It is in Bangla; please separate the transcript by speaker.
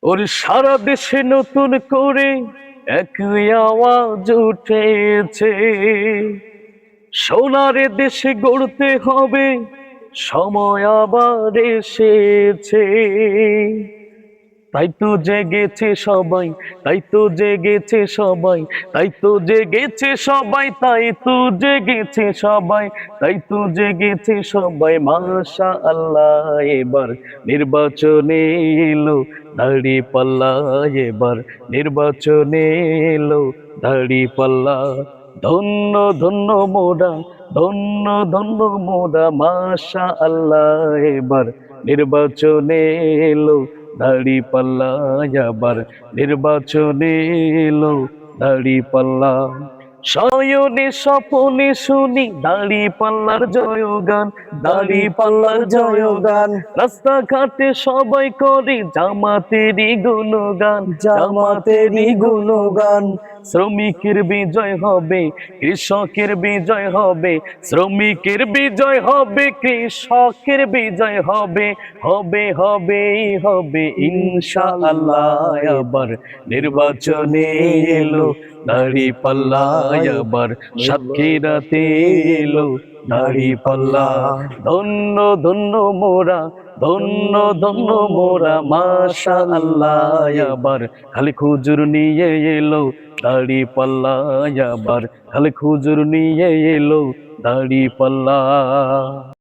Speaker 1: ওর সারা দেশে নতুন করে একই আওয়াজ উঠেছে, সোনার দেশে গড়তে হবে, সময় আবার এসেছে। তাই তো জেগেছে সবাই, তাই তো জেগেছে সবাই, তাই তো জেগেছে সবাই, তাই তো জেগেছে সবাই, তাই তো জেগেছে সবাই। মাশা আল্লাহ, এবার নির্বাচনে এলো দাঁড়িপাল্লা, এবার নির্বাচনে এলো দাঁড়িপাল্লা। ধন্য ধন্য মোরা, ধন্য ধন্য মোরা, মাশা আল্লাহ, এবার নির্বাচনে এলো দাঁড়িপাল্লা, আবার নির্বাচনে এলো দাঁড়িপাল্লা। শয়নে স্বপনে শুনি দাঁড়িপাল্লার জয়গান, দাঁড়িপাল্লার জয়গান। রাস্তাঘাটে সবাই করে জামাতেরই গুণগান, জামাতেরই গুণগান। শ্রমিকের বিজয় হবে, কৃষকের বিজয় হবে, শ্রমিকের বিজয় হবে, কৃষকের বিজয় হবে, হবে হবে হবে ইনশাআল্লাহ। আবার নির্বাচনে এলো দাঁড়িপাল্লা, আবার সাতক্ষীরাতে এলো দাঁড়িপাল্লা। ধন্য ধন্য মোরা, ধন্য ধন্য মোরা, মাশা আল্লাহ, আবার খালি খুজুর নিয়ে এলো দাঁড়িপাল্লা, আবার খালি খুজুর নিয়ে এলো দাঁড়িপাল্লা।